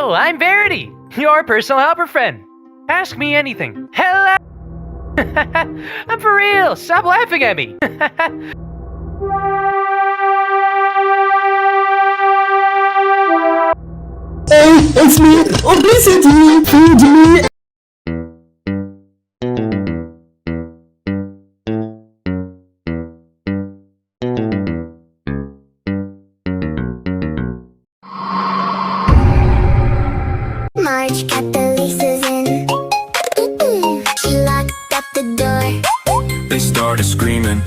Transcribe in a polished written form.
Hello, I'm Verity, your personal helper friend. Ask me anything. Hello! I'm for real, stop laughing at me. Hey, it's me, obesity, feed me. Marge got the laces in. She locked up the door. They started screaming.